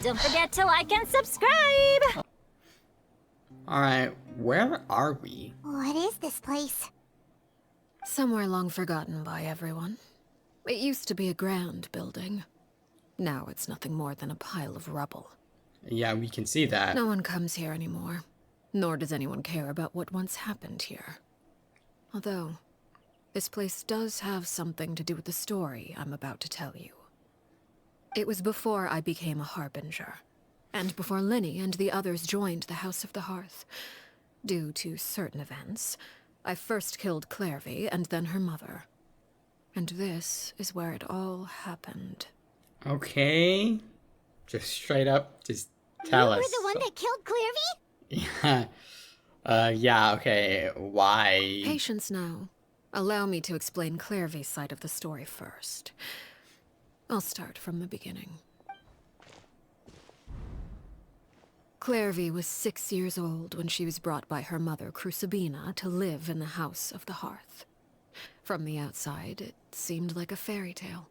Don't forget to like and subscribe! Alright, where are we? What is this place? Somewhere long forgotten by everyone. It used to be a grand building. Now it's nothing more than a pile of rubble. Yeah, we can see that. No one comes here anymore, nor does anyone care about what once happened here. Although, this place does have something to do with the story I'm about to tell you. It was before I became a harbinger, and before Linny and the others joined the House of the Hearth. Due to certain events, I first killed Clairvy and then her mother. And this is where it all happened. Okay. Just straight up, just tell us. You were the one that killed Clairvy? Yeah. Yeah, okay. Why? Patience now. Allow me to explain Clairvy's side of the story first. I'll start from the beginning. Clairvy was 6 years old when she was brought by her mother, Crucibina, to live in the House of the Hearth. From the outside, it seemed like a fairy tale.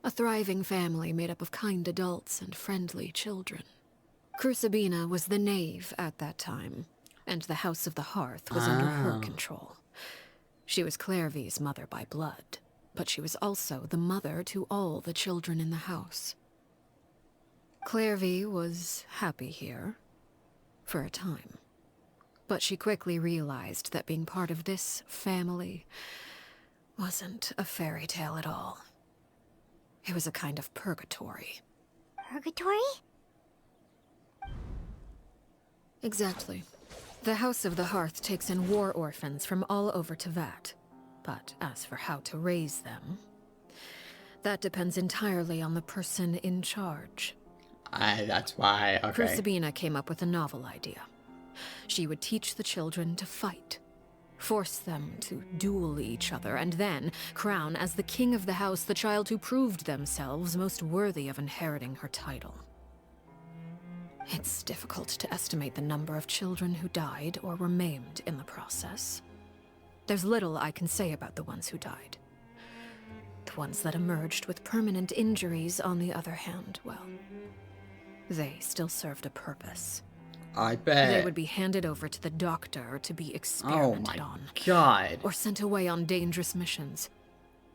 A thriving family made up of kind adults and friendly children. Crucibina was the knave at that time, and the House of the Hearth was under her control. She was Clairvy's mother by blood, but she was also the mother to all the children in the house. Clairvy was happy here, for a time. But she quickly realized that being part of this family wasn't a fairy tale at all. It was a kind of purgatory. Purgatory? Exactly. The House of the Hearth takes in war orphans from all over Teyvat. But as for how to raise them, that depends entirely on the person in charge. That's why, okay. Crucibina came up with a novel idea. She would teach the children to fight, force them to duel each other, and then crown as the king of the house the child who proved themselves most worthy of inheriting her title. It's difficult to estimate the number of children who died or were maimed in the process. There's little I can say about the ones who died. The ones that emerged with permanent injuries, on the other hand, well, they still served a purpose. I bet. They would be handed over to the doctor to be experimented on. God. Or sent away on dangerous missions.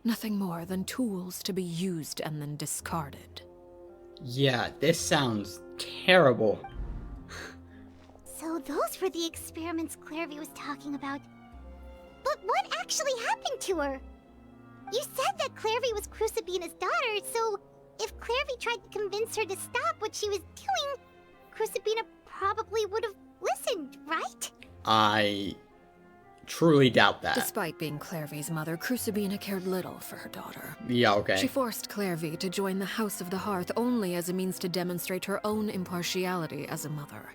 Nothing more than tools to be used and then discarded. Yeah, this sounds terrible. So those were the experiments Clairvy was talking about. But what actually happened to her? You said that Clairvy was Crucibina's daughter, so if Clairvy tried to convince her to stop what she was doing, Crucibina probably would have listened, right? I truly doubt that. Despite being Clairvy's mother, Crucibina cared little for her daughter. Yeah, okay. She forced Clairvy to join the House of the Hearth only as a means to demonstrate her own impartiality as a mother,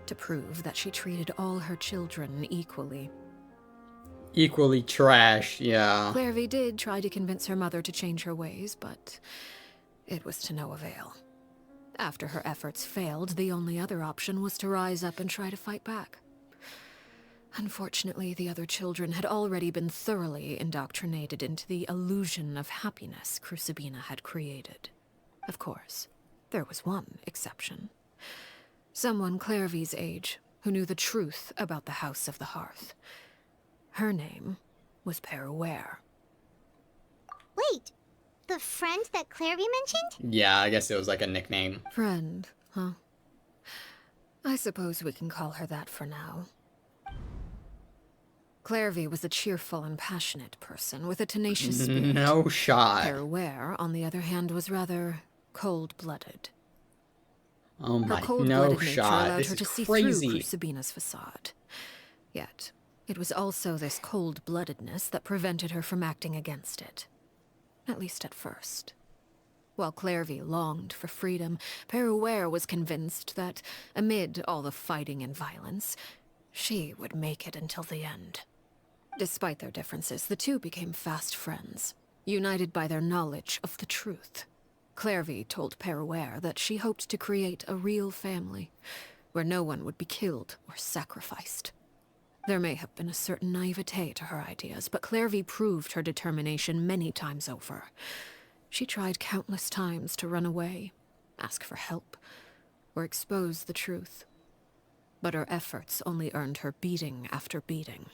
to prove that she treated all her children equally. Equally trash, yeah. Clairvy did try to convince her mother to change her ways, but it was to no avail. After her efforts failed, the only other option was to rise up and try to fight back. Unfortunately, the other children had already been thoroughly indoctrinated into the illusion of happiness Crucibina had created. Of course, there was one exception. Someone Clairvy's age who knew the truth about the House of the Hearth. Her name was Peruere. Wait, the friend that Clairvy mentioned? Yeah, I guess it was like a nickname. Friend, huh? I suppose we can call her that for now. Clairvy was a cheerful and passionate person with a tenacious spirit. No shot. Peruere, on the other hand, was rather cold-blooded. Oh Her my, cold-blooded no nature shot. allowed This her is to see crazy. through Crucibina's facade. Yet, it was also this cold-bloodedness that prevented her from acting against it. At least at first. While Clairvy longed for freedom, Peruere was convinced that, amid all the fighting and violence, she would make it until the end. Despite their differences, the two became fast friends, united by their knowledge of the truth. Clairvy told Peruere that she hoped to create a real family, where no one would be killed or sacrificed. There may have been a certain naivete to her ideas, but Clairvy proved her determination many times over. She tried countless times to run away, ask for help, or expose the truth. But her efforts only earned her beating after beating.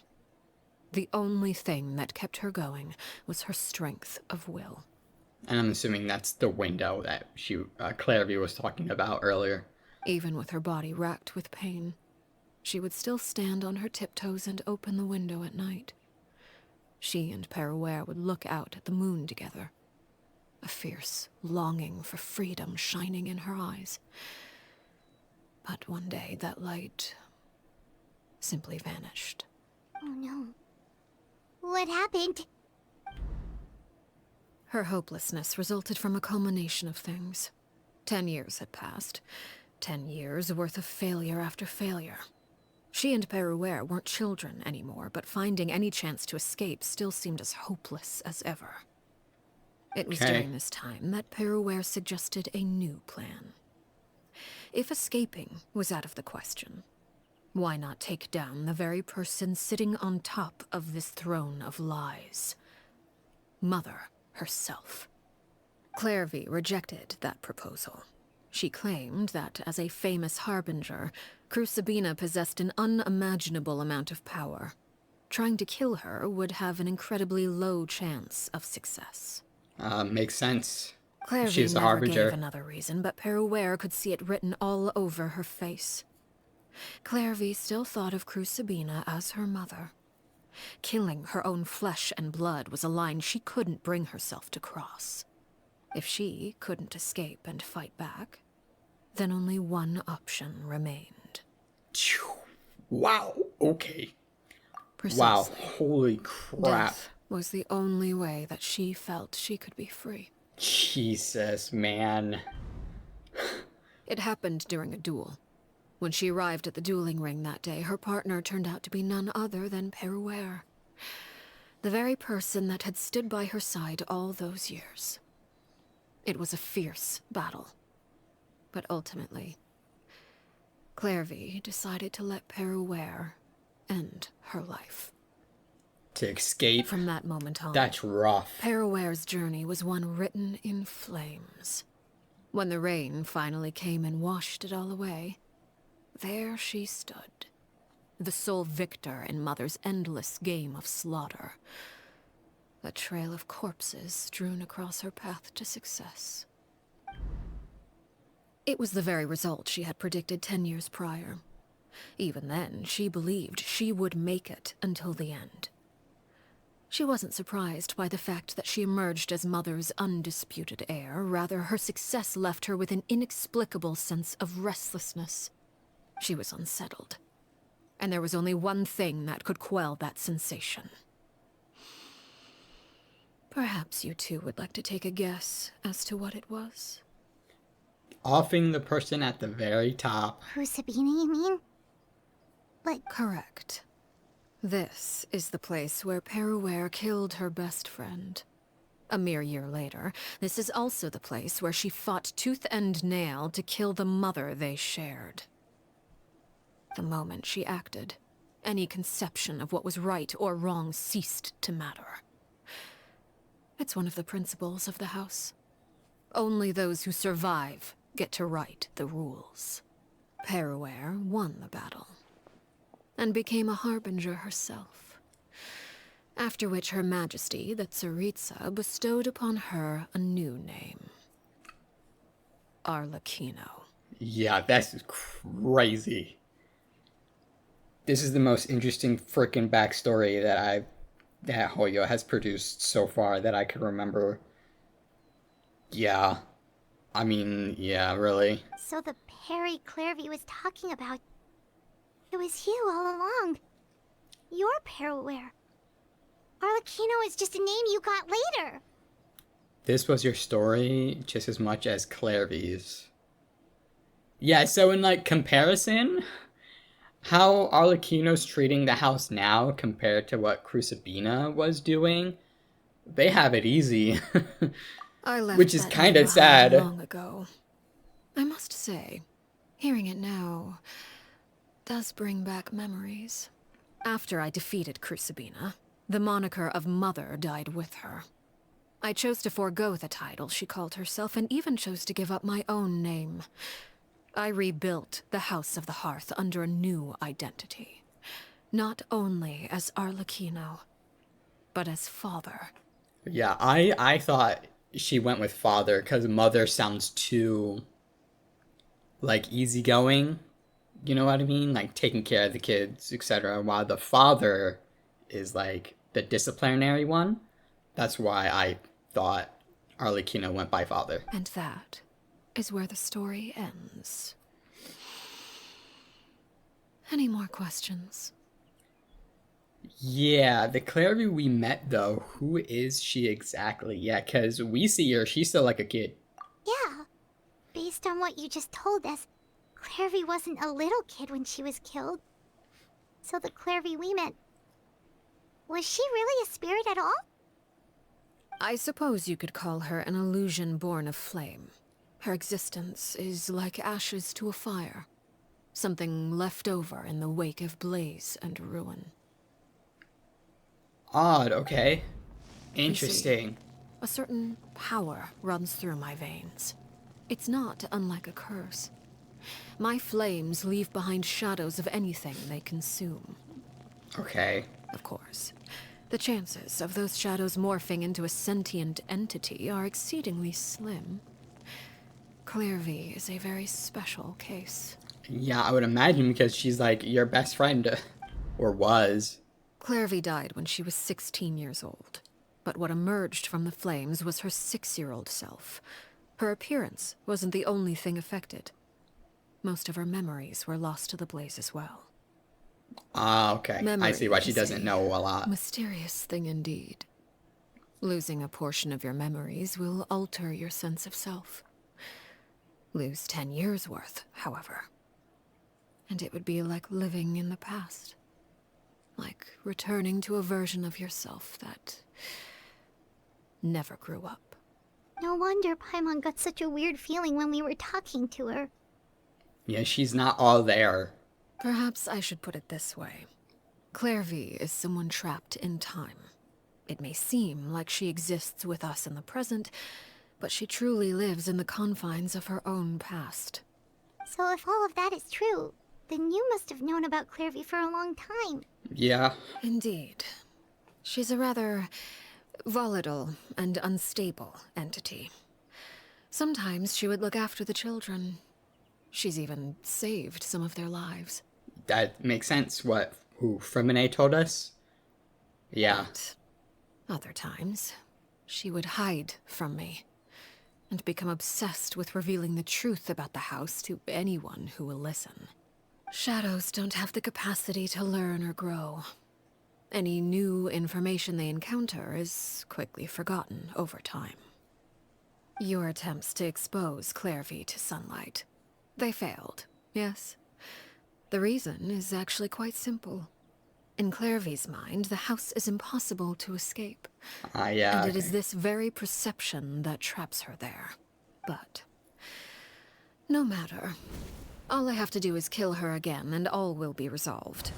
The only thing that kept her going was her strength of will. And I'm assuming that's the window that Clairvy was talking about earlier. Even with her body racked with pain, she would still stand on her tiptoes and open the window at night. She and Perouer would look out at the moon together, a fierce longing for freedom shining in her eyes. But one day that light simply vanished. Oh no. What happened? Her hopelessness resulted from a culmination of things. 10 years had passed. 10 years worth of failure after failure. She and Perouer weren't children anymore, but finding any chance to escape still seemed as hopeless as ever. It was during this time that Perouer suggested a new plan. If escaping was out of the question, why not take down the very person sitting on top of this throne of lies? Mother herself. Clairvy rejected that proposal. She claimed that, as a famous harbinger, Crucibina possessed an unimaginable amount of power. Trying to kill her would have an incredibly low chance of success. Makes sense. Clairvy She's a never harbinger. gave another reason, but Perouer could see it written all over her face. Clairvy still thought of Crucibina as her mother. Killing her own flesh and blood was a line she couldn't bring herself to cross. If she couldn't escape and fight back, then only one option remained. Wow, okay. Precisely. Wow, holy crap. Death was the only way that she felt she could be free. Jesus, man. It happened during a duel. When she arrived at the dueling ring that day, her partner turned out to be none other than Perouer. The very person that had stood by her side all those years. It was a fierce battle. But ultimately, Clairvy decided to let Perouer end her life. To escape? From that moment on, That's rough. Perouer's journey was one written in flames. When the rain finally came and washed it all away, there she stood, the sole victor in Mother's endless game of slaughter. A trail of corpses strewn across her path to success. It was the very result she had predicted 10 years prior. Even then, she believed she would make it until the end. She wasn't surprised by the fact that she emerged as Mother's undisputed heir. Rather, her success left her with an inexplicable sense of restlessness. She was unsettled, and there was only one thing that could quell that sensation. Perhaps you two would like to take a guess as to what it was? Offing the person at the very top. Crucibina, you mean? But Correct. This is the place where Perouer killed her best friend. A mere year later, this is also the place where she fought tooth and nail to kill the mother they shared. The moment she acted, any conception of what was right or wrong ceased to matter. It's one of the principles of the house. Only those who survive get to write the rules. Perouer won the battle, and became a harbinger herself. After which Her Majesty, the Tsaritsa, bestowed upon her a new name. Arlecchino. Yeah, that's crazy. This is the most interesting freaking backstory that Hoyo has produced so far that I could remember. Yeah. I mean, yeah, really. so the Perry Clairvy was talking about, it was you all along. You're Perouer. Arlecchino is just a name you got later. This was your story just as much as Clairvy's. Yeah, so in, like, comparison, how Arlecchino's treating the house now compared to what Crucibina was doing, they have it easy. I left Which is that kinda name sad. behind long ago. I must say, hearing it now does bring back memories. After I defeated Crucibina, the moniker of Mother died with her. I chose to forego the title she called herself and even chose to give up my own name. I rebuilt the House of the Hearth under a new identity. Not only as Arlecchino, but as father. Yeah, I thought she went with father because mother sounds too, like, easygoing. You know what I mean? Like, taking care of the kids, etc. While the father is, like, the disciplinary one. That's why I thought Arlecchino went by father. And that is where the story ends. Any more questions? Yeah, the Clary we met, though, who is she exactly? Yeah, because we see her, she's still like a kid. Yeah. Based on what you just told us, Clairvy wasn't a little kid when she was killed. So the Clairvy we met... Was she really a spirit at all? I suppose you could call her an illusion born of flame. Her existence is like ashes to a fire. Something left over in the wake of blaze and ruin. Odd, okay. You see, Interesting. a certain power runs through my veins. It's not unlike a curse. My flames leave behind shadows of anything they consume. Okay. Of course, the chances of those shadows morphing into a sentient entity are exceedingly slim. Clairvy is a very special case. Yeah, I would imagine because she's like your best friend. Or was. Clairvy died when she was 16 years old. But what emerged from the flames was her 6-year-old self. Her appearance wasn't the only thing affected. Most of her memories were lost to the blaze as well. Ah, okay. I see why she doesn't know a lot. Mysterious thing indeed. Losing a portion of your memories will alter your sense of self. Lose 10 years' worth, however. And it would be like living in the past. Like returning to a version of yourself that never grew up. No wonder Paimon got such a weird feeling when we were talking to her. Yeah, she's not all there. Perhaps I should put it this way. Clairvy is someone trapped in time. It may seem like she exists with us in the present, but she truly lives in the confines of her own past. So if all of that is true, then you must have known about Clairvy for a long time. Yeah. Indeed. She's a rather volatile and unstable entity. Sometimes she would look after the children. She's even saved some of their lives. That makes sense. Who Fremine told us? Yeah. But other times, she would hide from me and become obsessed with revealing the truth about the house to anyone who will listen. Shadows don't have the capacity to learn or grow. Any new information they encounter is quickly forgotten over time. Your attempts to expose Clairvy to sunlight. They failed, yes? The reason is actually quite simple. In Clairvy's mind, the house is impossible to escape. Yeah. And it is this very perception that traps her there. But no matter. All I have to do is kill her again, and all will be resolved.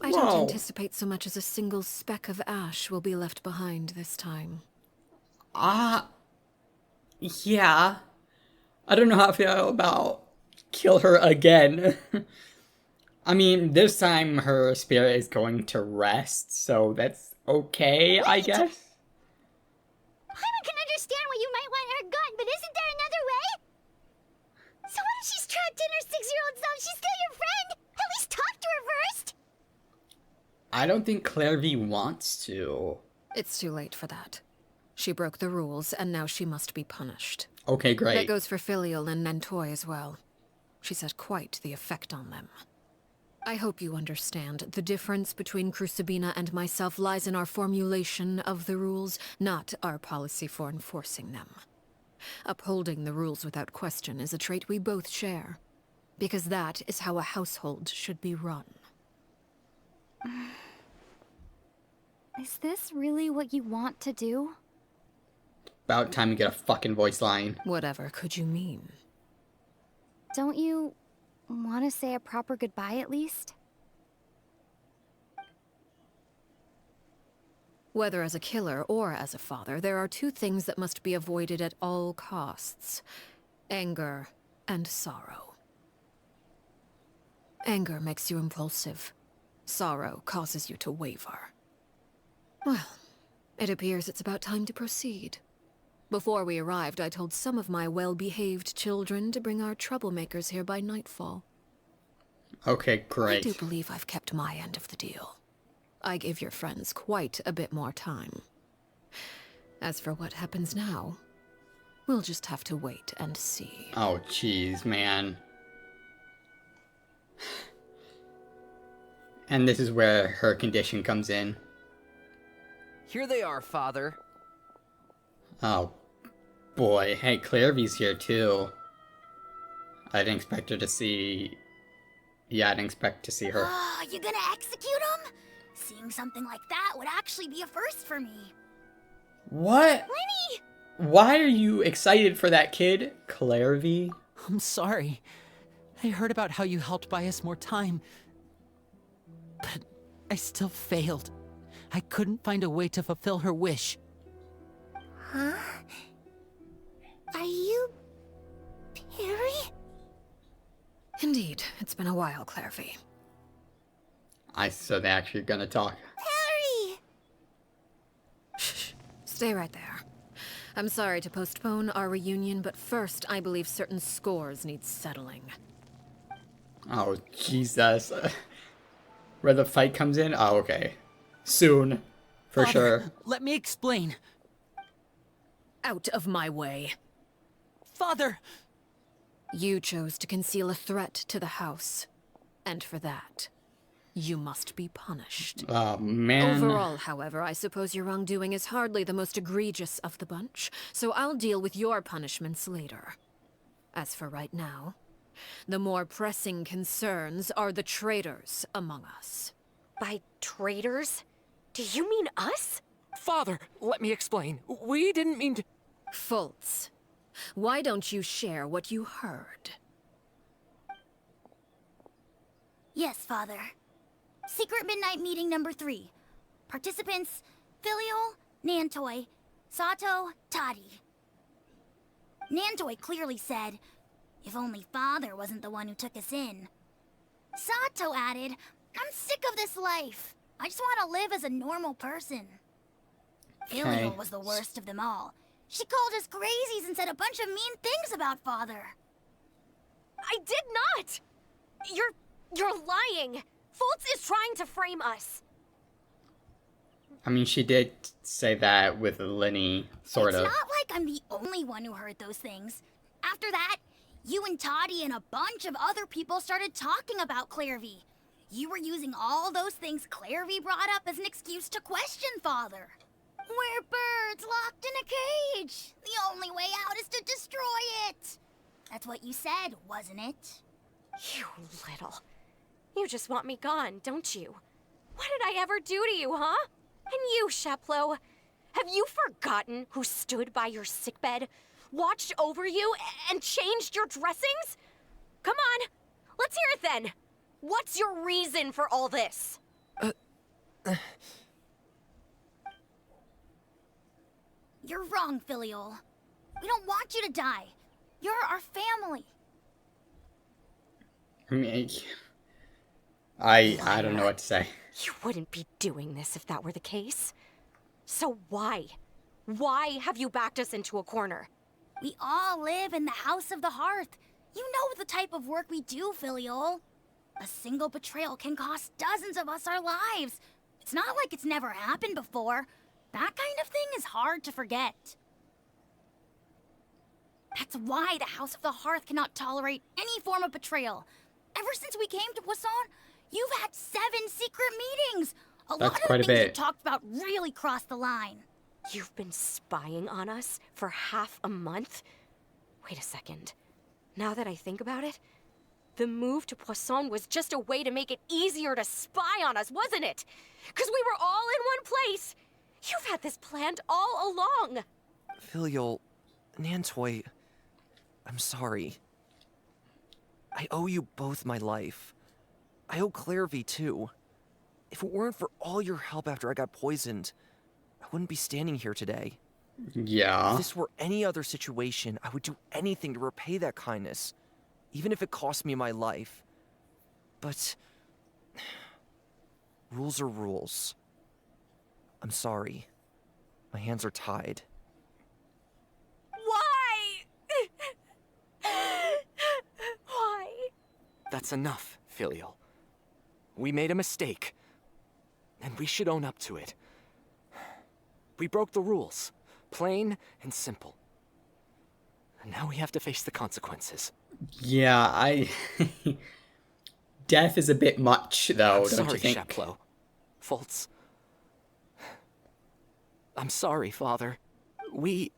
I don't anticipate so much as a single speck of ash will be left behind this time. Yeah. I don't know how I feel about kill her again. I mean, this time her spirit is going to rest, so that's okay, I guess. Paimon can understand why you might want her gone, but isn't there another way? So what if she's trapped in her 6-year-old self? She's still your friend! At least talk to her first! I don't think Clairvy wants to. It's too late for that. She broke the rules, and now she must be punished. Okay, great. That goes for Filial and Nantoy as well. She's had quite the effect on them. I hope you understand. The difference between Crucibina and myself lies in our formulation of the rules, not our policy for enforcing them. Upholding the rules without question is a trait we both share, because that is how a household should be run. Is this really what you want to do? About time you get a fucking voice line. Whatever could you mean? Don't you want to say a proper goodbye at least? Whether as a killer or as a father, there are two things that must be avoided at all costs: anger and sorrow. Anger makes you impulsive. Sorrow causes you to waver. Well, it appears it's about time to proceed. Before we arrived, I told some of my well-behaved children to bring our troublemakers here by nightfall. Okay, I great. do believe I've kept my end of the deal. I gave your friends quite a bit more time. As for what happens now, we'll just have to wait and see. Oh, jeez, man. And this is where her condition comes in. Here they are, Father. Oh, boy. Hey, Clairvy's here, too. I didn't expect her to see... Yeah, I didn't expect to see her. Oh, you gonna execute him? Seeing something like that would actually be a first for me. What? Lenny! Why are you excited for that kid, Clairvy? I'm sorry. I heard about how you helped buy us more time. But I still failed. I couldn't find a way to fulfill her wish. Huh? Are you... Perry? Indeed, it's been a while, Clairvy. So they're actually gonna talk. Perry! Shh. Stay right there. I'm sorry to postpone our reunion, but first, I believe certain scores need settling. Oh, Jesus. Where the fight comes in? Oh, okay. Soon. For Father, sure. let me explain. Out of my way. Father! You chose to conceal a threat to the house. And for that, you must be punished. Oh, man. Overall, however, I suppose your wrongdoing is hardly the most egregious of the bunch, so I'll deal with your punishments later. As for right now, the more pressing concerns are the traitors among us. By traitors? Do you mean us? Father, let me explain. We didn't mean to... Fultz, why don't you share what you heard? Yes, Father. Secret Midnight Meeting number 3. Participants, Filial, Nantoi, Sato, Tadi. Nantoi clearly said, if only Father wasn't the one who took us in. Sato added, I'm sick of this life. I just want to live as a normal person. Filial was the worst of them all. She called us crazies and said a bunch of mean things about Father. I did not! You're lying! Fultz is trying to frame us. I mean, she did say that with Lenny, sort of. It's not like I'm the only one who heard those things. After that, you and Toddy and a bunch of other people started talking about Clairvy. You were using all those things Clairvy brought up as an excuse to question Father. We're birds locked in a cage. The only way out is to destroy it. That's what you said, wasn't it? You little. You just want me gone, don't you? What did I ever do to you, huh? And you, Sheplo, have you forgotten who stood by your sickbed, watched over you, and changed your dressings? Come on, let's hear it then. What's your reason for all this? You're wrong, Filial. We don't want you to die. You're our family. I mean, I don't know what to say. You wouldn't be doing this if that were the case. So why? Why have you backed us into a corner? We all live in the House of the Hearth. You know the type of work we do, Filial. A single betrayal can cost dozens of us our lives. It's not like it's never happened before. That kind of thing is hard to forget. That's why the House of the Hearth cannot tolerate any form of betrayal. Ever since we came to Poisson, you've had 7 secret meetings. A That's lot quite a of the things you bit. talked about really crossed the line. You've been spying on us for half a month? Wait a second. Now that I think about it, the move to Poisson was just a way to make it easier to spy on us, wasn't it? Because we were all in one place. You've had this planned all along. Filial, Nantoi, I'm sorry. I owe you both my life. I owe Clairvy too. If it weren't for all your help after I got poisoned, wouldn't be standing here today. Yeah. If this were any other situation, I would do anything to repay that kindness, even if it cost me my life. But rules are rules. I'm sorry. My hands are tied. Why? Why? That's enough, Filial. We made a mistake, and we should own up to it. We broke the rules, plain and simple. And now we have to face the consequences. Yeah, Death is a bit much, though, I'm don't you sorry, think? Chaplo. Fultz. I'm sorry, Father. We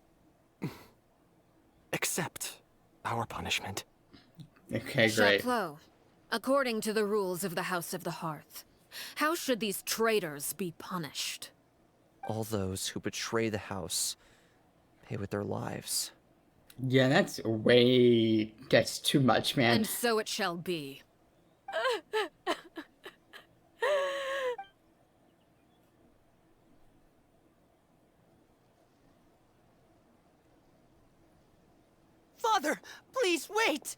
accept our punishment. Okay, great. Chaplo, according to the rules of the House of the Hearth, how should these traitors be punished? All those who betray the house pay with their lives. Yeah, that's too much, man. And so it shall be. Father, please wait!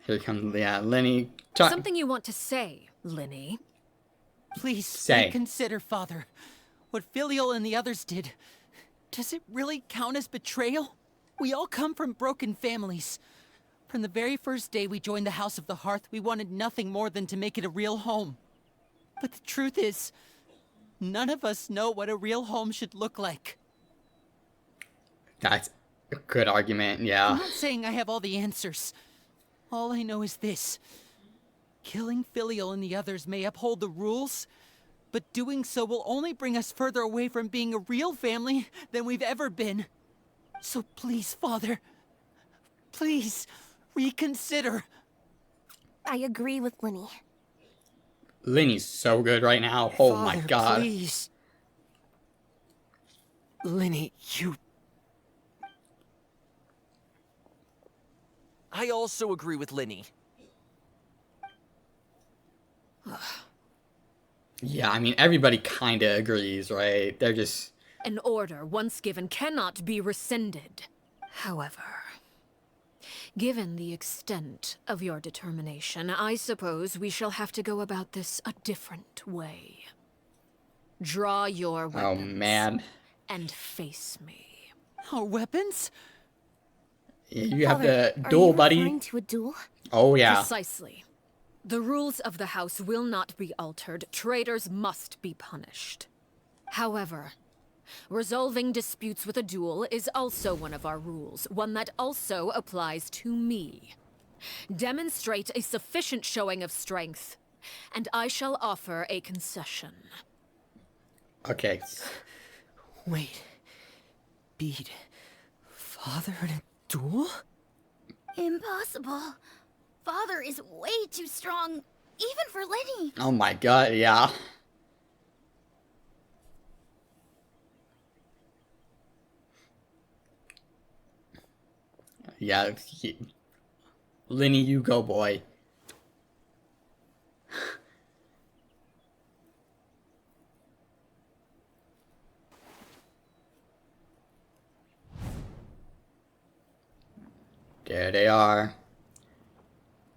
Here comes, yeah, Lenny. Talk. Something you want to say, Linny? Please Say. reconsider, Father. What Filial and the others did, does it really count as betrayal? We all come from broken families. From the very first day we joined the House of the Hearth, we wanted nothing more than to make it a real home. But the truth is, none of us know what a real home should look like. That's a good argument, yeah. I'm not saying I have all the answers. All I know is this. Killing Filial and the others may uphold the rules, but doing so will only bring us further away from being a real family than we've ever been. So please, Father, please reconsider. I agree with Linny. Lenny's so good right now. Oh my Father, god. please. Linny, you... I also agree with Linny. Yeah, I mean, everybody kinda agrees, right? They're just... An order once given cannot be rescinded. However, given the extent of your determination, I suppose we shall have to go about this a different way. Draw your Oh, weapons man. and face me. Our weapons? You have Father, the are duel, you buddy. referring to a duel? Oh, yeah. Precisely. The rules of the house will not be altered. Traitors must be punished. However, resolving disputes with a duel is also one of our rules, one that also applies to me. Demonstrate a sufficient showing of strength, and I shall offer a concession. Okay. Wait. Beat Father in a duel? Impossible. Father is way too strong, even for Linny. Oh my god, yeah. Yeah. Lenny, you go, boy. There they are.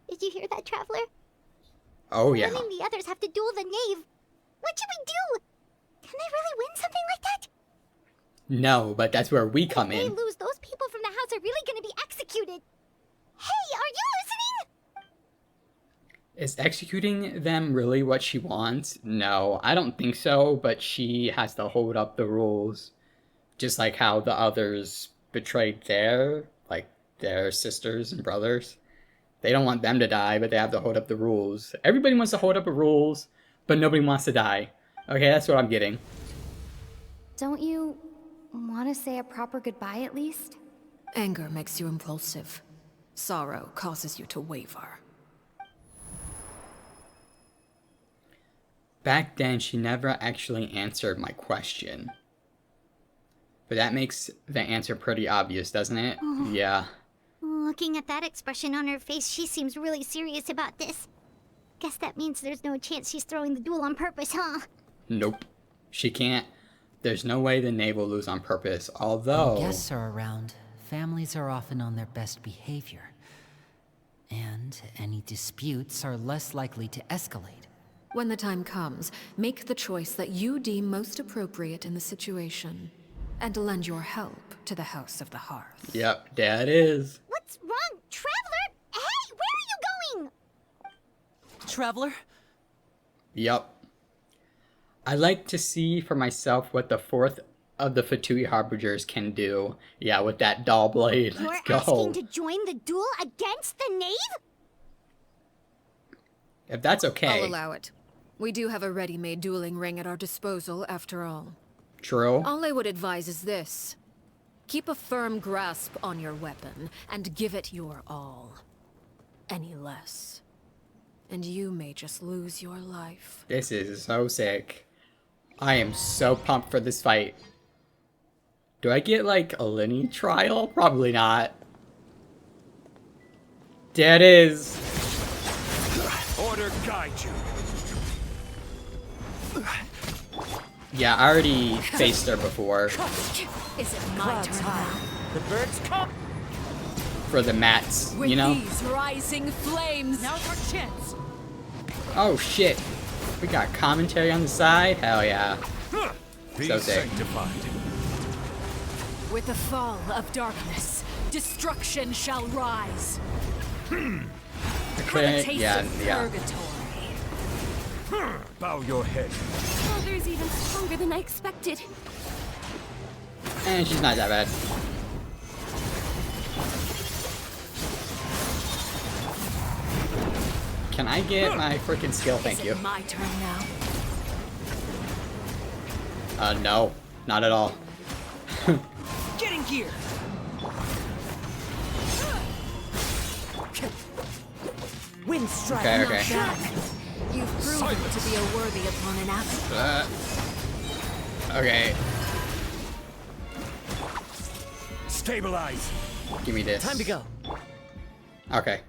Did you hear that, Traveler? Oh, yeah. Linny and the others have to duel the knave. What should we do? Can they really win something like that? No, but that's where we come If they in. lose, those people from the house are really gonna be executed. Hey, are you listening? Is executing them really what she wants? No, I don't think so, but she has to hold up the rules. Just like how the others betrayed their sisters and brothers. They don't want them to die, but they have to hold up the rules. Everybody wants to hold up the rules, but nobody wants to die. Okay, that's what I'm getting. Don't you want to say a proper goodbye at least? Anger makes you impulsive. Sorrow causes you to waver. Back then, she never actually answered my question. But that makes the answer pretty obvious, doesn't it? Yeah. Looking at that expression on her face, she seems really serious about this. Guess that means there's no chance she's throwing the duel on purpose, huh? Nope. She can't There's no way the knave will lose on purpose, although... When guests are around, families are often on their best behavior. And any disputes are less likely to escalate. When the time comes, make the choice that you deem most appropriate in the situation, and lend your help to the House of the Hearth. Yep, that is. What's wrong, Traveler? Hey, where are you going? Traveler? Yep. I like to see for myself what the fourth of the Fatui Harbingers can do. Yeah, with that doll blade. You're Let's go. asking to join the duel against the knave? If that's okay. I'll allow it. We do have a ready-made dueling ring at our disposal, after all. True. All I would advise is this. Keep a firm grasp on your weapon, and give it your all. Any less, and you may just lose your life. This is so sick. I am so pumped for this fight. Do I get, like, a lineage trial? Probably not. There it is. Order guide you. Yeah, I already faced her before. Is it my turn now? The birds come! For the mats, With you know? these rising flames! Now's our chance! Oh, shit. We got commentary on the side? Hell yeah. Be So sick. sanctified. With the fall of darkness, destruction shall rise. Okay, Taste yeah, of yeah. purgatory. Bow your head. Mother's even stronger than I expected. And she's not that bad. Can I get my freaking skill? Thank Is you. it my turn now? No. Not at all. Get in gear! Wind strike! Okay, okay. You've proven to be a worthy opponent after. Okay. Stabilize. Give me this. Time to go. Okay.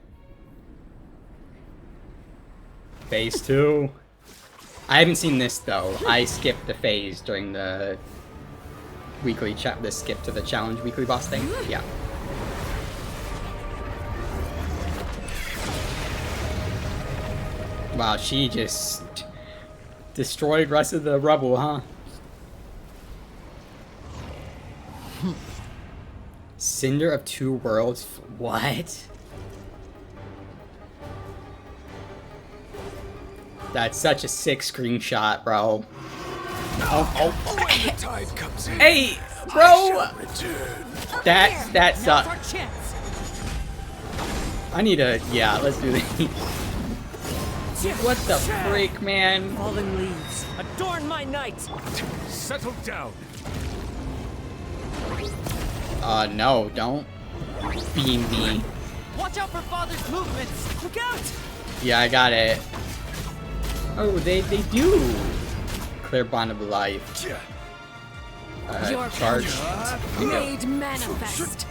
Phase 2. I haven't seen this though. I skipped the phase during the weekly the skip to the challenge weekly boss thing. Yeah. Wow, she just destroyed rest of the rubble, huh? Cinder of Two Worlds? What? That's such a sick screenshot, bro. When the tide comes in, Hey, I bro! shall return. That Now's sucked. our chance! I need a, yeah, let's do this. What the freak, man? Fallen leaves, adorn my night! Settle down. No, don't beam me. Watch out for Father's movements! Look out! Yeah, I got it. Oh, they do. Clear Bond of Life. Your Charge. made manifest.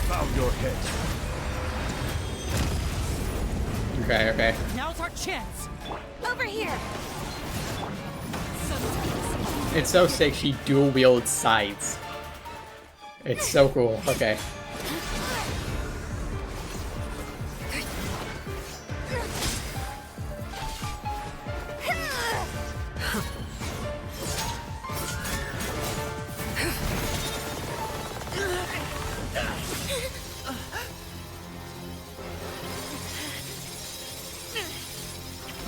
Bow your head. Okay, okay. Now's our chance! Over here! It's so sick she dual wields sides. It's so cool. Okay.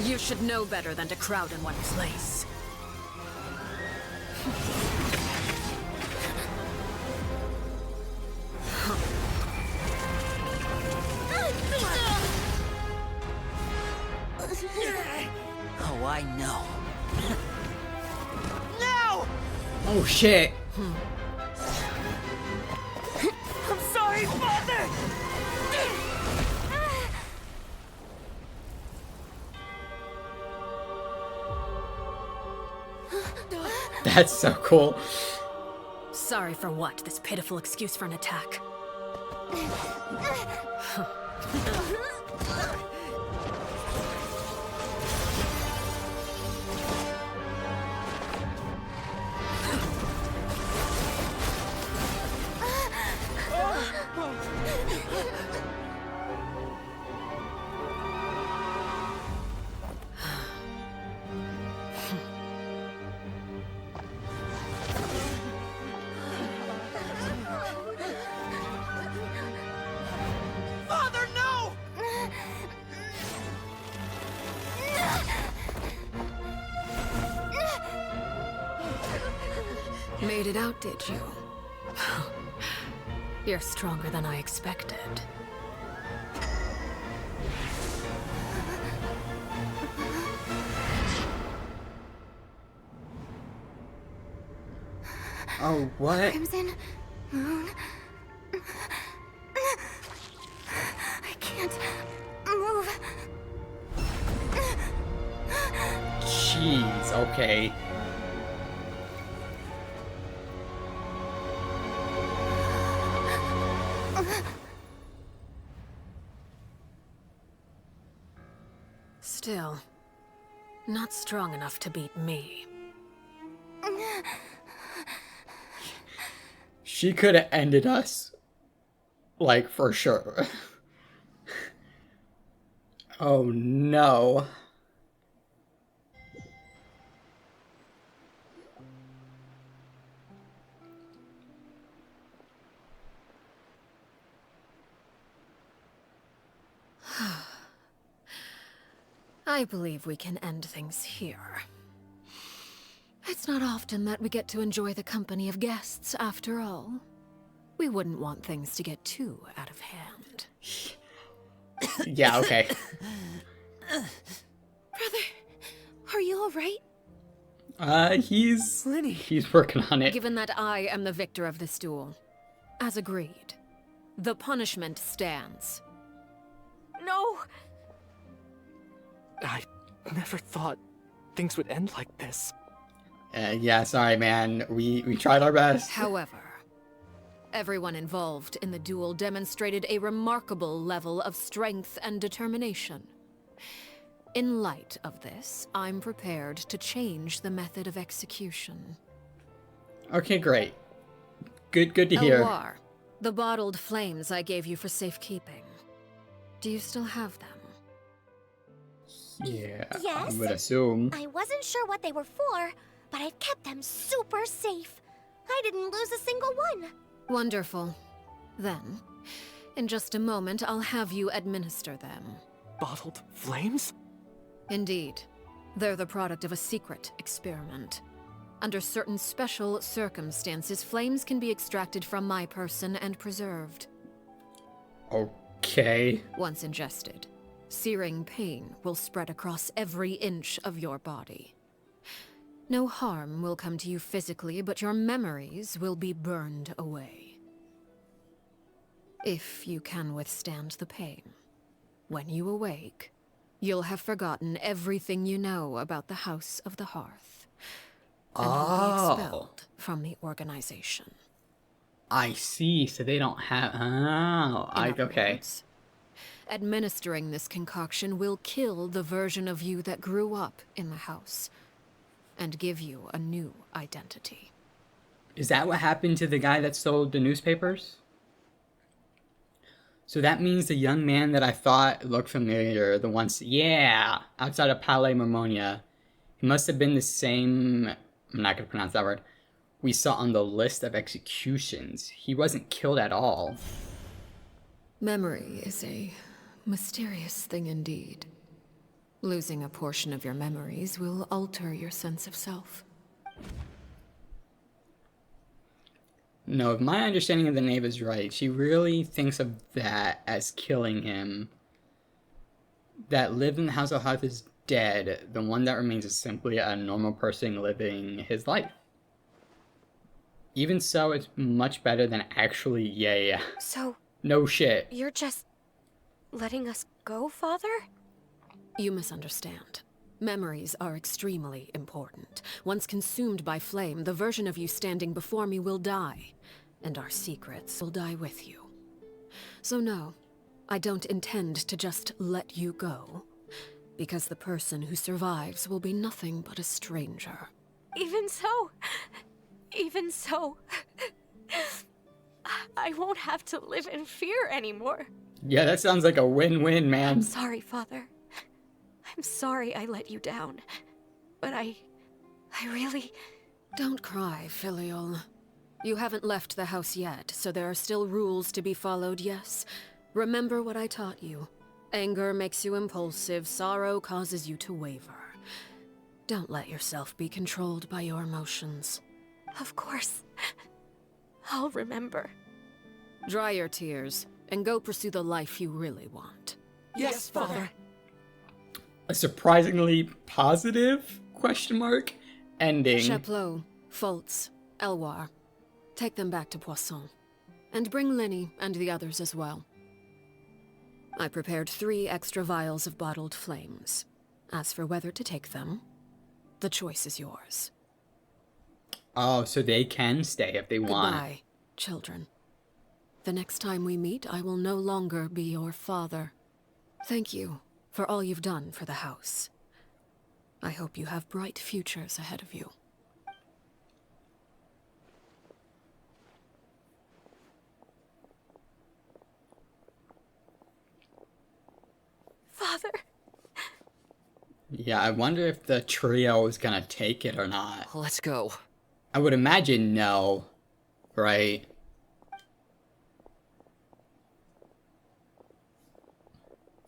You should know better than to crowd in one place. Oh, I know. Oh shit. I'm sorry, Father! That's so cool. Sorry for what? This pitiful excuse for an attack. made it out, did you? You're stronger than I expected. Oh, what? Crimson Moon. I can't move. Jeez, okay. Still, not strong enough to beat me. She could have ended us. Like, for sure. Oh no. I believe we can end things here. It's not often that we get to enjoy the company of guests, after all. We wouldn't want things to get too out of hand. Yeah, okay. Brother, are you alright? He's working on it. Given that I am the victor of this duel, as agreed, the punishment stands. No! I never thought things would end like this. Yeah, sorry, man. We tried our best. However, everyone involved in the duel demonstrated a remarkable level of strength and determination. In light of this, I'm prepared to change the method of execution. Okay, great. Good to hear. Elwar, the bottled flames I gave you for safekeeping. Do you still have them? Yeah, Yes. I would assume. I wasn't sure what they were for, but I've kept them super safe. I didn't lose a single one. Wonderful. Then, in just a moment, I'll have you administer them. Bottled flames? Indeed. They're the product of a secret experiment. Under certain special circumstances, flames can be extracted from my person and preserved. Okay. Once ingested, searing pain will spread across every inch of your body. No harm will come to you physically, but your memories will be burned away. If you can withstand the pain, when you awake, you'll have forgotten everything you know about the House of the Hearth, and will be expelled from the organization. I see. So they don't have. Oh, In other okay. words, administering this concoction will kill the version of you that grew up in the house, and give you a new identity. Is that what happened to the guy that sold the newspapers? So that means the young man that I thought looked familiar, the ones, yeah, outside of Palais Marmonia, he must have been the same, I'm not going to pronounce that word, we saw on the list of executions. He wasn't killed at all. Memory is a mysterious thing indeed. Losing a portion of your memories will alter your sense of self. No, if my understanding of the knave is right, she really thinks of that as killing him. That lived in the House of Hearth is dead. The one that remains is simply a normal person living his life. Even so, it's much better than actually, yeah. So, No shit. you're just letting us go, Father? You misunderstand. Memories are extremely important. Once consumed by flame, the version of you standing before me will die, and our secrets will die with you. So no, I don't intend to just let you go, because the person who survives will be nothing but a stranger. Even so, I won't have to live in fear anymore. Yeah, that sounds like a win-win, man. I'm sorry, Father. I'm sorry I let you down. But I really... Don't cry, Filial. You haven't left the house yet, so there are still rules to be followed, yes? Remember what I taught you. Anger makes you impulsive, sorrow causes you to waver. Don't let yourself be controlled by your emotions. Of course. I'll remember. Dry your tears and go pursue the life you really want. Yes, Father. A surprisingly positive question mark ending. Chaplot, Foltz, Elwar. Take them back to Poisson. And bring Lenny and the others as well. I prepared 3 extra vials of bottled flames. As for whether to take them, the choice is yours. Oh, so they can stay if they want. Goodbye, children. The next time we meet, I will no longer be your father. Thank you for all you've done for the house. I hope you have bright futures ahead of you. Father. Yeah, I wonder if the trio is gonna take it or not. Let's go. I would imagine no, right?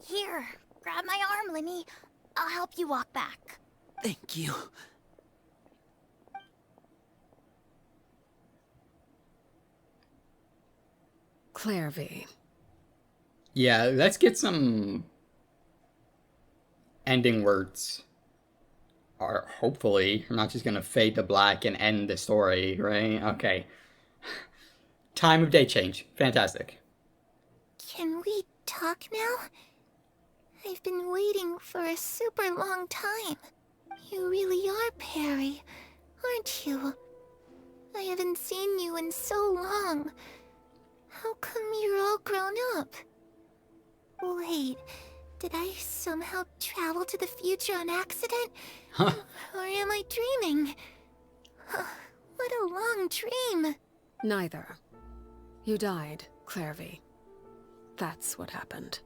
Here, grab my arm, Lenny. I'll help you walk back. Thank you. Clairvy. Yeah, let's get some ending words. Or hopefully, we're not just gonna fade to black and end the story, right? Okay. Time of day change. Fantastic. Can we talk now? I've been waiting for a super long time. You really are Perry, aren't you? I haven't seen you in so long. How come you're all grown up? Wait, did I somehow travel to the future on accident? Huh. Or am I dreaming? What a long dream. Neither. You died, Clairvy. That's what happened.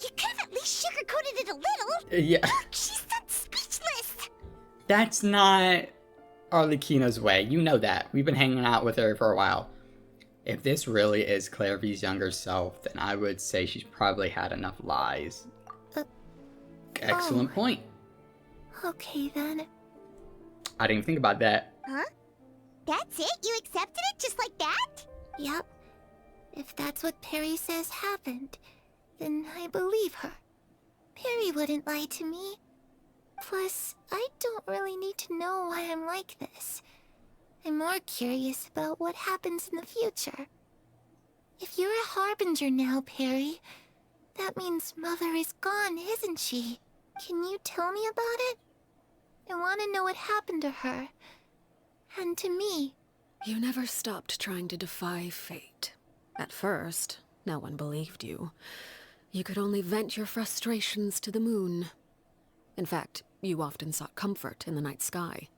You could have at least sugarcoated it a little. Yeah. She's so speechless. That's not Arlecchino's way. You know that. We've been hanging out with her for a while. If this really is Clairvy's younger self, then I would say she's probably had enough lies. Excellent point. Okay then. I didn't even think about that. Huh? That's it? You accepted it just like that? Yep. If that's what Perry says happened, then I believe her. Perry wouldn't lie to me. Plus, I don't really need to know why I'm like this. I'm more curious about what happens in the future. If you're a harbinger now, Perry, that means Mother is gone, isn't she? Can you tell me about it? I want to know what happened to her. And to me. You never stopped trying to defy fate. At first, no one believed you. You could only vent your frustrations to the moon. In fact, you often sought comfort in the night sky.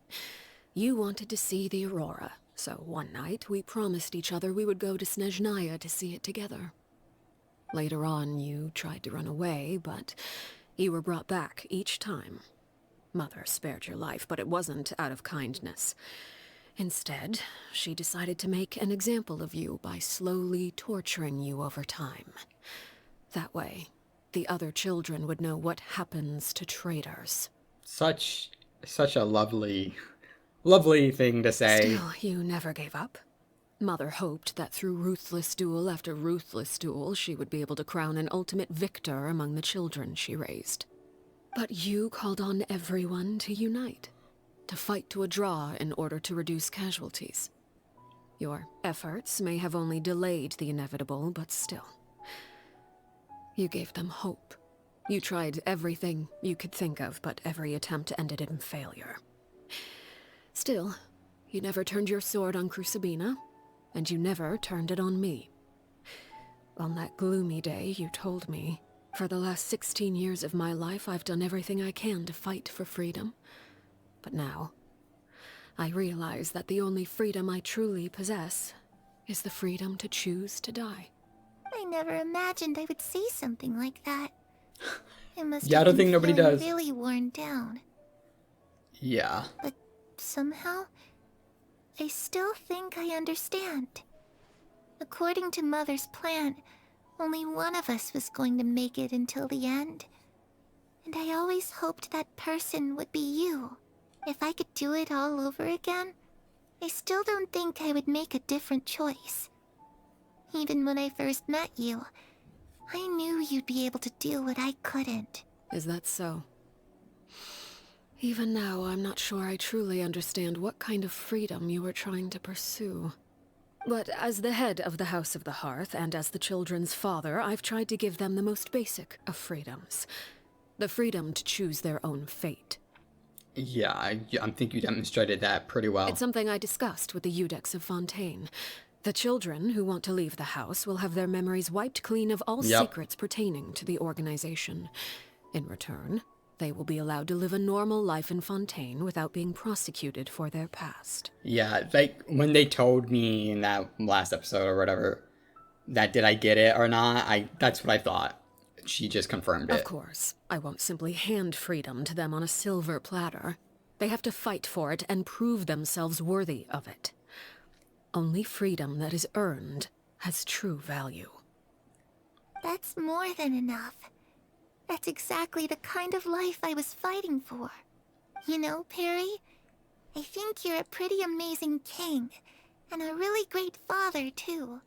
You wanted to see the aurora, so one night we promised each other we would go to Snezhnaya to see it together. Later on, you tried to run away, but you were brought back each time. Mother spared your life, but it wasn't out of kindness. Instead, she decided to make an example of you by slowly torturing you over time. That way, the other children would know what happens to traitors. Such a lovely thing to say. Still, you never gave up. Mother hoped that through ruthless duel after ruthless duel, she would be able to crown an ultimate victor among the children she raised. But you called on everyone to unite, to fight to a draw in order to reduce casualties. Your efforts may have only delayed the inevitable, but still. You gave them hope. You tried everything you could think of, but every attempt ended in failure. Still, you never turned your sword on Crucibina, and you never turned it on me. On that gloomy day, you told me, for the last 16 years of my life, I've done everything I can to fight for freedom. But now, I realize that the only freedom I truly possess is the freedom to choose to die. I never imagined I would say something like that. I must Yeah, I have don't been think nobody feeling does. really worn down. Yeah. But somehow, I still think I understand. According to Mother's plan, only one of us was going to make it until the end. And I always hoped that person would be you. If I could do it all over again, I still don't think I would make a different choice. Even when I first met you, I knew you'd be able to do what I couldn't. Is that so? Even now, I'm not sure I truly understand what kind of freedom you were trying to pursue. But as the head of the House of the Hearth, and as the children's father, I've tried to give them the most basic of freedoms. The freedom to choose their own fate. Yeah, I think you demonstrated that pretty well. It's something I discussed with the Eudex of Fontaine. The children who want to leave the house will have their memories wiped clean of all secrets pertaining to the organization. In return, they will be allowed to live a normal life in Fontaine without being prosecuted for their past. Yeah, like, when they told me in that last episode or whatever, that did I get it or not, that's what I thought. She just confirmed it. Of course, I won't simply hand freedom to them on a silver platter. They have to fight for it and prove themselves worthy of it. Only freedom that is earned has true value. That's more than enough. That's exactly the kind of life I was fighting for. You know, Perry, I think you're a pretty amazing king, and a really great father, too.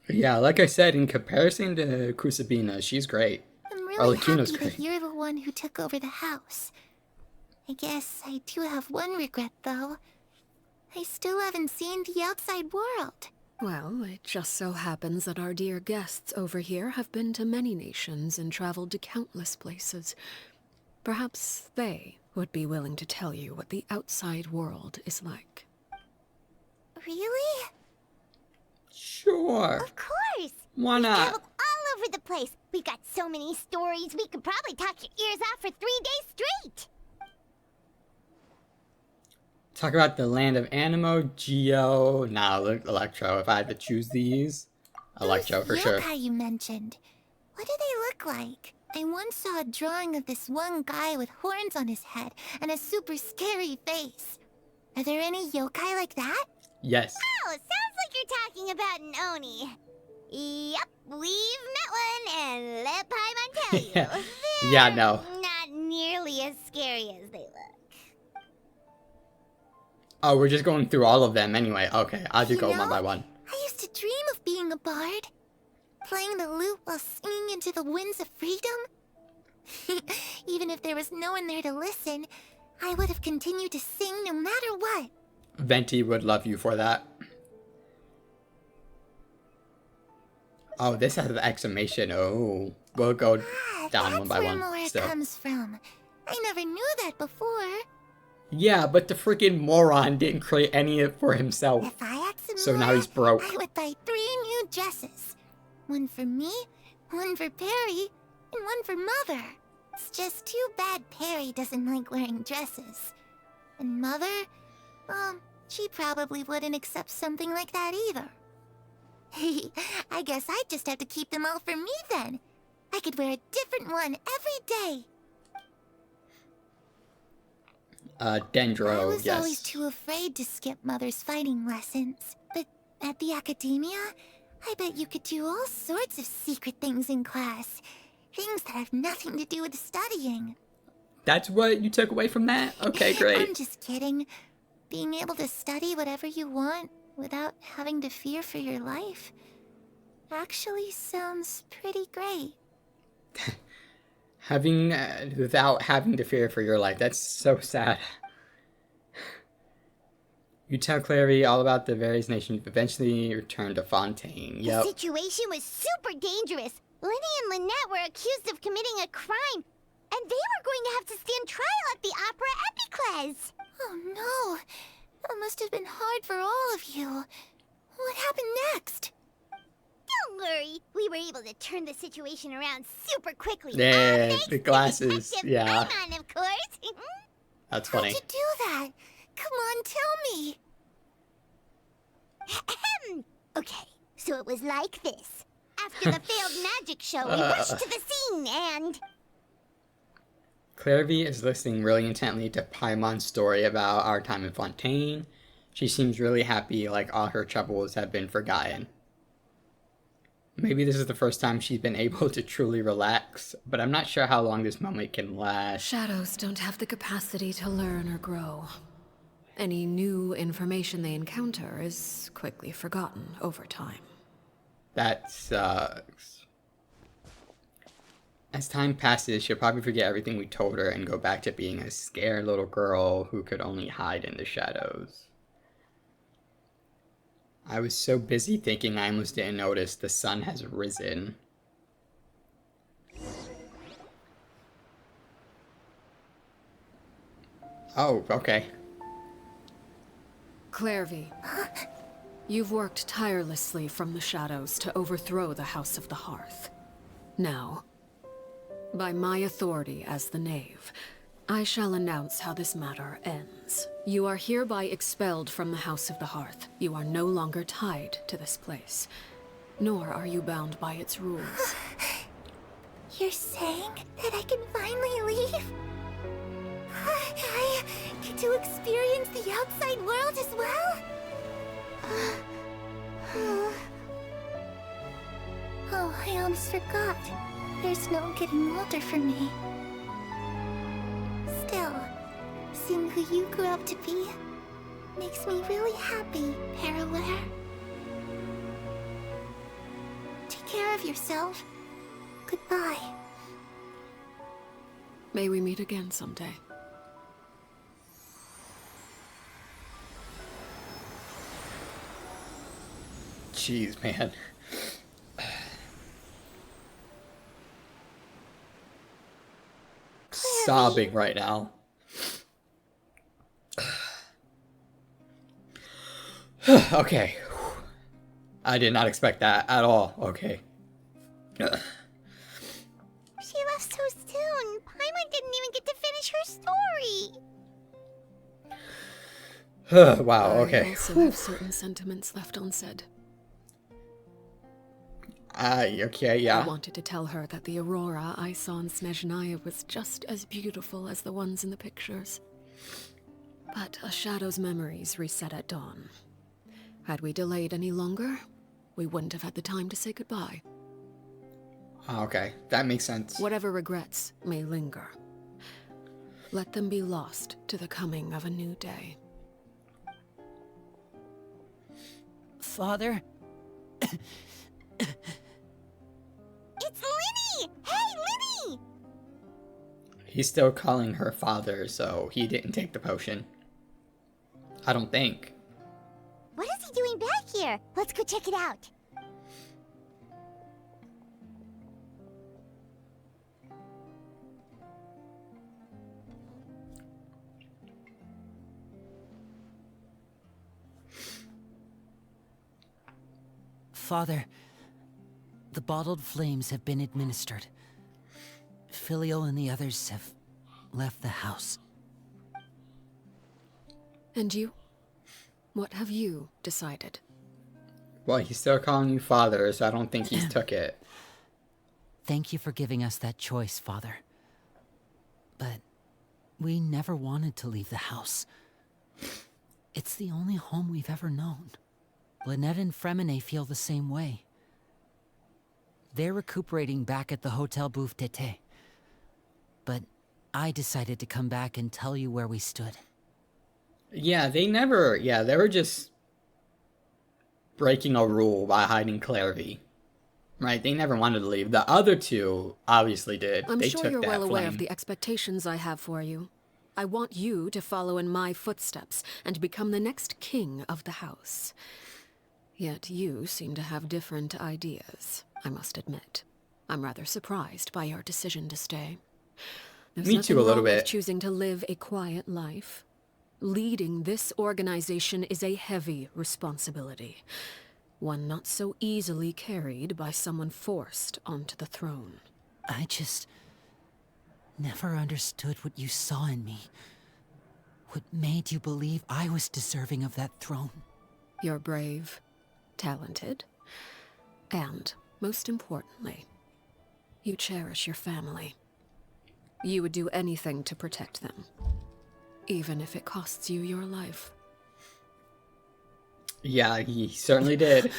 Yeah, like I said, in comparison to Kusabina, she's great. I'm really Arlecchino's happy great. that you're the one who took over the house. I guess I do have one regret, though. I still haven't seen the outside world. Well, it just so happens that our dear guests over here have been to many nations and traveled to countless places. Perhaps they would be willing to tell you what the outside world is like. Really? Sure. Of course! Why We've not? traveled all over the place. We've got so many stories, we could probably talk your ears off for 3 days straight! Talk about the land of Animo, Geo, Electro. If I had to choose these, Electro for Those sure. yokai you mentioned, what do they look like? I once saw a drawing of this one guy with horns on his head and a super scary face. Are there any yokai like that? Yes. Oh, sounds like you're talking about an Oni. Yep, we've met one, and let Paimon tell you, Yeah, no. not nearly as scary as they look. Oh, we're just going through all of them anyway. Okay, I'll just go You one by know, one. I used to dream of being a bard. Playing the lute while singing into the winds of freedom. Even if there was no one there to listen, I would have continued to sing no matter what. Venti would love you for that. Oh, this has the exclamation. Oh, we'll go down one by That's one. where more Still. comes from. I never knew that before. Yeah, but the freaking moron didn't create any of it for himself. If I had some So more, now he's broke. I would buy 3 new dresses. One for me, one for Perry, and one for Mother. It's just too bad Perry doesn't like wearing dresses. And Mother, well, she probably wouldn't accept something like that either. I guess I'd just have to keep them all for me then. I could wear a different one every day. Dendro, I was yes. always too afraid to skip Mother's fighting lessons. But at the academia, I bet you could do all sorts of secret things in class. Things that have nothing to do with studying. That's what you took away from that? Okay, great. I'm just kidding. Being able to study whatever you want without having to fear for your life actually sounds pretty great. Without having to fear for your life. That's so sad. You tell Clary all about the various nations you've eventually returned to Fontaine. Yep. The situation was super dangerous. Lenny and Lynette were accused of committing a crime, and they were going to have to stand trial at the Opera Epicles. Oh no, that must have been hard for all of you. What happened next? Don't worry, we were able to turn the situation around super quickly. Yeah, Thanks the to glasses, Detective yeah. Paimon, of course. That's funny. How'd you do that? Come on, tell me. Ahem. Okay, so it was like this. After the failed magic show, we rushed to the scene and... Clairvy is listening really intently to Paimon's story about our time in Fontaine. She seems really happy, like all her troubles have been forgotten. Maybe this is the first time she's been able to truly relax, but I'm not sure how long this moment can last. Shadows don't have the capacity to learn or grow. Any new information they encounter is quickly forgotten over time. That sucks. As time passes, she'll probably forget everything we told her and go back to being a scared little girl who could only hide in the shadows. I was so busy thinking I almost didn't notice the sun has risen. Oh, okay. Clairvy, you've worked tirelessly from the shadows to overthrow the House of the Hearth. Now, by my authority as the Knave, I shall announce how this matter ends. You are hereby expelled from the House of the Hearth. You are no longer tied to this place, nor are you bound by its rules. You're saying that I can finally leave? I get to experience the outside world as well? Oh, I almost forgot. There's no getting older for me. Still, seeing who you grew up to be makes me really happy, Parallare. Take care of yourself. Goodbye. May we meet again someday. Jeez, man. Sobbing right now. Okay. I did not expect that at all. Okay. She left so soon. Paimon didn't even get to finish her story. Wow, okay. I also have certain sentiments left unsaid. Okay, yeah. I wanted to tell her that the aurora I saw in Snezhnaya was just as beautiful as the ones in the pictures. But a shadow's memories reset at dawn. Had we delayed any longer, we wouldn't have had the time to say goodbye. Okay, that makes sense. Whatever regrets may linger, let them be lost to the coming of a new day. Father? It's Linny! Hey, Linny! He's still calling her father, so he didn't take the potion. I don't think. What is he doing back here? Let's go check it out. Father, the bottled flames have been administered. Filial and the others have left the house. And you? What have you decided? Well, he's still calling you father, so I don't think he's took it. Thank you for giving us that choice, Father. But we never wanted to leave the house. It's the only home we've ever known. Lynette and Fremine feel the same way. They're recuperating back at the Hotel Bouffe d'été. But I decided to come back and tell you where we stood. Yeah, they were just breaking a rule by hiding Clairvy. Right, they never wanted to leave. The other two obviously did. I'm they sure took you're that well aware flame. of the expectations I have for you. I want you to follow in my footsteps and become the next king of the house. Yet you seem to have different ideas, I must admit. I'm rather surprised by your decision to stay. There's Me too, nothing a little wrong with bit. choosing to live a quiet life. Leading this organization is a heavy responsibility. One not so easily carried by someone forced onto the throne. I just never understood what you saw in me. What made you believe I was deserving of that throne? You're brave, talented, and, most importantly, you cherish your family. You would do anything to protect them, even if it costs you your life. Yeah, he certainly did.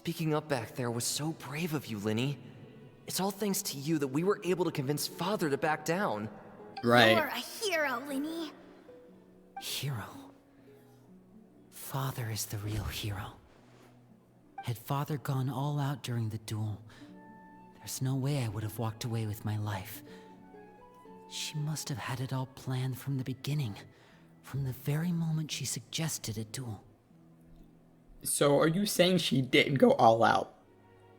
Speaking up back there was so brave of you, Linny. It's all thanks to you that we were able to convince Father to back down. Right. You're a hero, Linny. Hero. Father is the real hero. Had Father gone all out during the duel, there's no way I would have walked away with my life. She must have had it all planned from the beginning, from the very moment she suggested a duel. So are you saying she didn't go all out?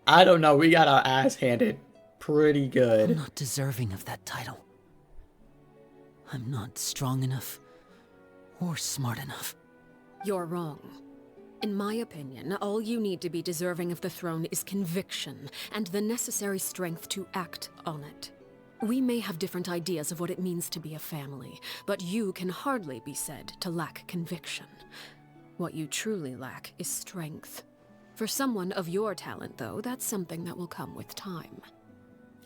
I don't know, we got our ass handed pretty I'm good. not deserving of that title. I'm not strong enough or smart enough. You're wrong. In my opinion, all you need to be deserving of the throne is conviction and the necessary strength to act on it. We may have different ideas of what it means to be a family, but you can hardly be said to lack conviction. What you truly lack is strength. For someone of your talent, though, that's something that will come with time.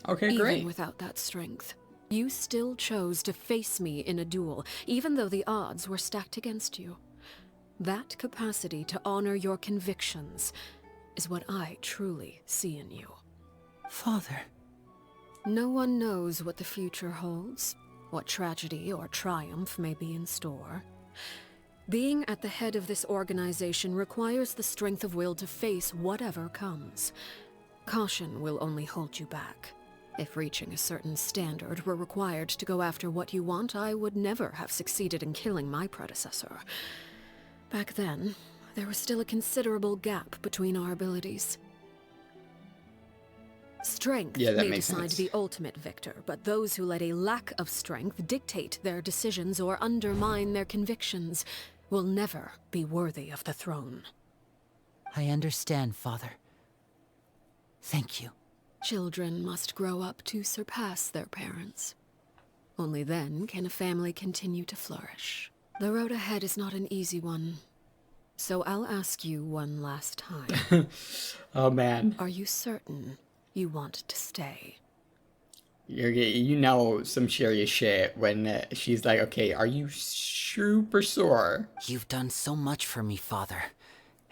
Okay, great. Even without that strength, you still chose to face me in a duel, even though the odds were stacked against you. That capacity to honor your convictions is what I truly see in you. Father. No one knows what the future holds, what tragedy or triumph may be in store. Being at the head of this organization requires the strength of will to face whatever comes. Caution will only hold you back. If reaching a certain standard were required to go after what you want, I would never have succeeded in killing my predecessor. Back then, there was still a considerable gap between our abilities. Strength Yeah, that may makes decide sense. the ultimate victor, but those who let a lack of strength dictate their decisions or undermine their convictions will never be worthy of the throne. I understand, Father. Thank you. Children must grow up to surpass their parents. Only then can a family continue to flourish. The road ahead is not an easy one. So I'll ask you one last time. Oh man, Are you certain you want to stay? you know some serious shit when she's like, okay, are you super sure? You've done so much for me, Father,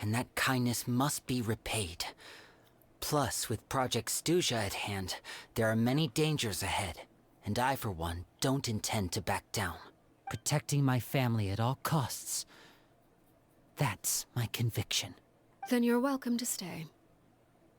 and that kindness must be repaid. Plus, with Project Stuja at hand, there are many dangers ahead, and I, for one, don't intend to back down. Protecting my family at all costs. That's my conviction. Then you're welcome to stay.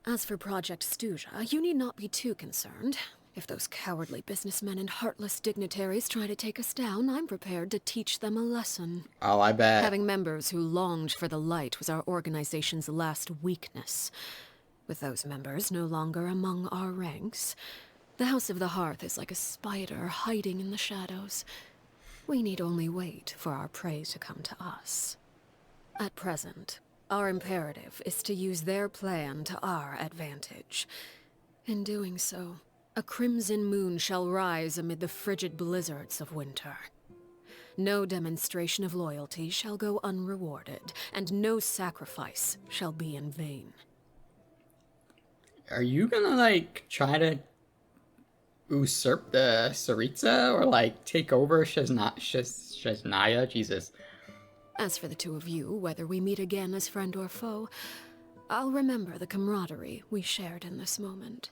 As for Project Stuja, you need not be too concerned. If those cowardly businessmen and heartless dignitaries try to take us down, I'm prepared to teach them a lesson. Oh, I bet. Having members who longed for the light was our organization's last weakness. With those members no longer among our ranks, the House of the Hearth is like a spider hiding in the shadows. We need only wait for our prey to come to us. At present, our imperative is to use their plan to our advantage. In doing so, a crimson moon shall rise amid the frigid blizzards of winter. No demonstration of loyalty shall go unrewarded, and no sacrifice shall be in vain. Are you gonna, like, try to usurp the Saritsa or, like, take over Shesnaya? Jesus. As for the two of you, whether we meet again as friend or foe, I'll remember the camaraderie we shared in this moment.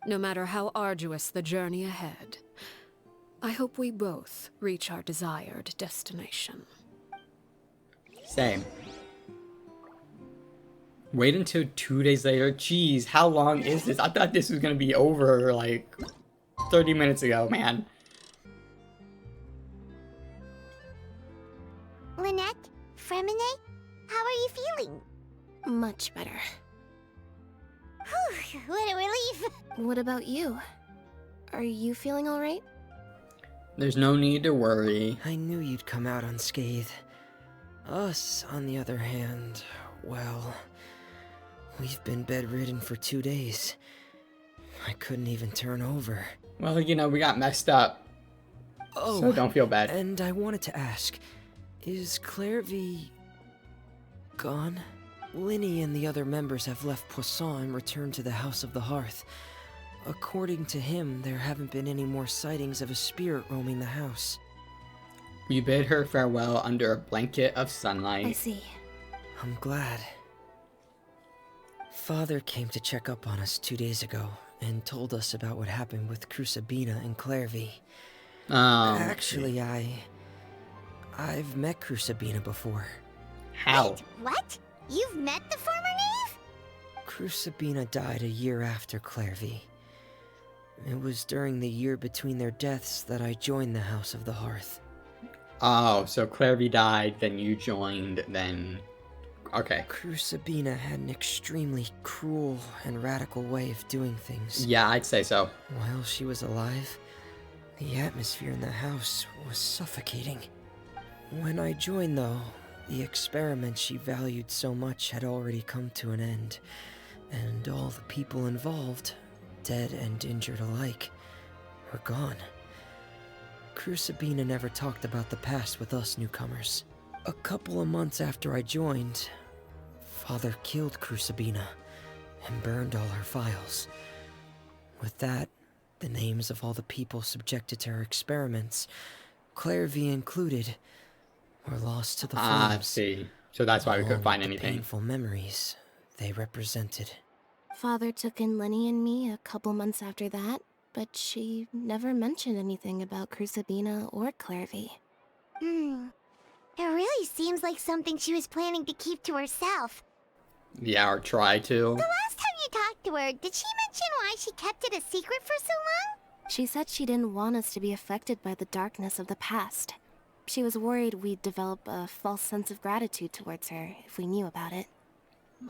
No matter how arduous the journey ahead, I hope we both reach our desired destination. Same. Wait until 2 days later? Jeez, how long is this? I thought this was gonna be over, like, 30 minutes ago, man. Lynette? Fremine? How are you feeling? Much better. Whew, what a relief! What about you? Are you feeling alright? There's no need to worry. I knew you'd come out unscathed. Us, on the other hand, well, we've been bedridden for 2 days. I couldn't even turn over. Well, you know, we got messed up. Oh, So don't feel bad. and I wanted to ask, is Clairvy gone? Linny and the other members have left Poisson and returned to the House of the Hearth. According to him, there haven't been any more sightings of a spirit roaming the house. We bid her farewell under a blanket of sunlight. I see. I'm glad. Father came to check up on us 2 days ago and told us about what happened with Crusabina and Clairvy. Actually, I've met Crusabina before. How? Wait, what? You've met the former knave? Crusabina died a year after Clairvy. It was during the year between their deaths that I joined the House of the Hearth. Oh, so Clairvy died, then you joined, then... Okay. Crusabina had an extremely cruel and radical way of doing things. Yeah, I'd say so. While she was alive, the atmosphere in the house was suffocating. When I joined, though, the experiment she valued so much had already come to an end, and all the people involved, dead and injured alike, were gone. Crusabina never talked about the past with us newcomers. A couple of months after I joined, Father killed Crusabina and burned all her files. With that, the names of all the people subjected to her experiments, Clairvy included, were lost to the flames. Ah, I see. So that's why we couldn't find along with the anything. painful memories they represented. Father took in Lenny and me a couple months after that, but she never mentioned anything about Crusabina or Clairvy. It really seems like something she was planning to keep to herself. Yeah, or try to. The last time you talked to her, did she mention why she kept it a secret for so long? She said she didn't want us to be affected by the darkness of the past. She was worried we'd develop a false sense of gratitude towards her if we knew about it.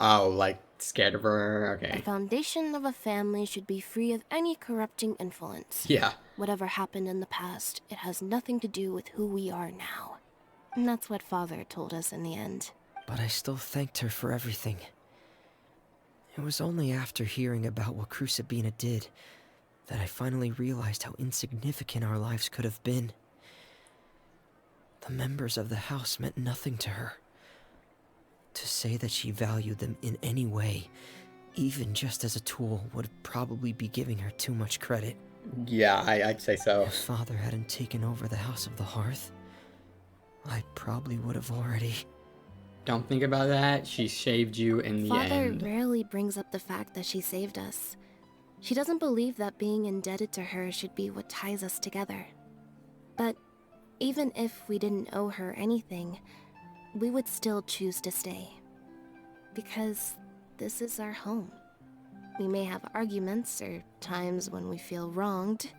Oh, like scared of her? The Okay. foundation of a family should be free of any corrupting influence. Yeah. Whatever happened in the past, it has nothing to do with who we are now. And that's what Father told us in the end. But I still thanked her for everything. It was only after hearing about what Crusabina did that I finally realized how insignificant our lives could have been. The members of the house meant nothing to her. To say that she valued them in any way, even just as a tool, would probably be giving her too much credit. Yeah, I'd say so. If Father hadn't taken over the House of the Hearth, I probably would have already... Don't think about that. She shaved you in the Father end. rarely brings up the fact that she saved us. She doesn't believe that being indebted to her should be what ties us together. But even if we didn't owe her anything, we would still choose to stay. Because this is our home. We may have arguments or times when we feel wronged.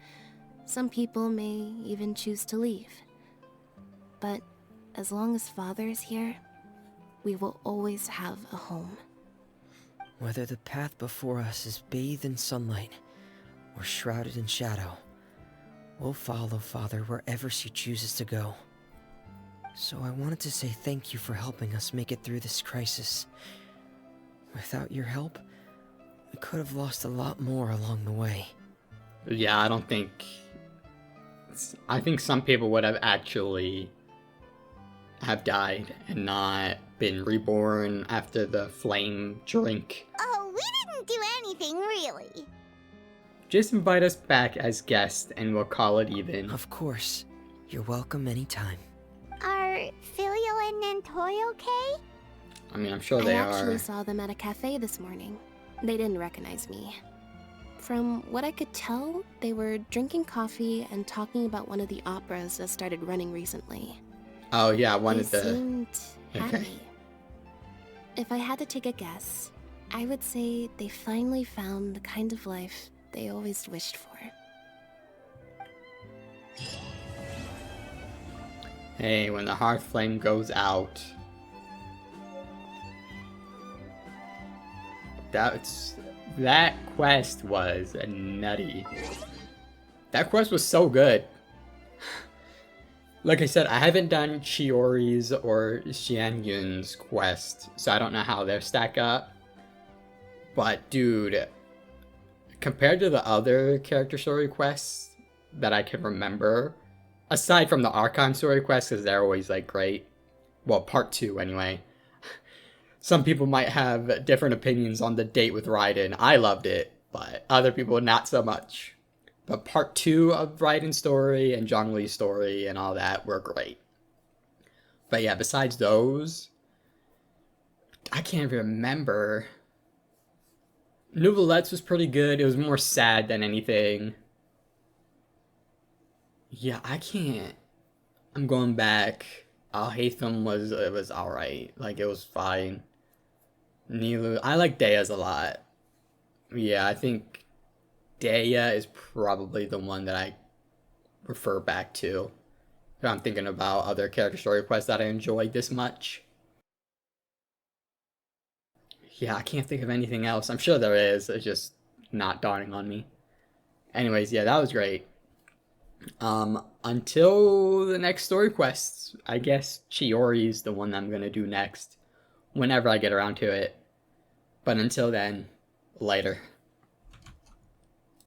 Some people may even choose to leave. But as long as Father is here, we will always have a home. Whether the path before us is bathed in sunlight or shrouded in shadow, we'll follow Father wherever she chooses to go. So I wanted to say thank you for helping us make it through this crisis. Without your help, we could have lost a lot more along the way. Yeah, I don't think... I think some people would have actually have died and not been reborn after the flame drink. Oh, we didn't do anything, really. Just invite us back as guests and we'll call it even. Of course. You're welcome anytime. Are Filial and Nantoy okay? I mean, I'm sure I they actually are. saw them at a cafe this morning. They didn't recognize me. From what I could tell, they were drinking coffee and talking about one of the operas that started running recently. Oh yeah, one They of the... seemed Okay. happy. If I had to take a guess, I would say they finally found the kind of life they always wished for. Hey, when the hearth flame goes out... That quest was nutty. That quest was so good. Like I said, I haven't done Chiori's or Xianyun's quest, so I don't know how they stack up. But dude, compared to the other character story quests that I can remember, aside from the Archon story quests, because they're always like great. Well, part 2 anyway. Some people might have different opinions on the date with Raiden. I loved it, but other people not so much. But part 2 of Raiden's story and Zhongli's story and all that were great. But yeah, besides those, I can't even remember Nouvelettes was pretty good. It was more sad than anything. Yeah, I can't. I'm going back. Hatham was alright. Like, it was fine. Nilu, I like Dea's a lot. Yeah, I think Dea is probably the one that I refer back to if I'm thinking about other character story quests that I enjoyed this much. Yeah, I can't think of anything else. I'm sure there is. It's just not dawning on me. Anyways, yeah, that was great. Until the next story quest, I guess Chiori's the one that I'm gonna do next, whenever I get around to it. But until then, later.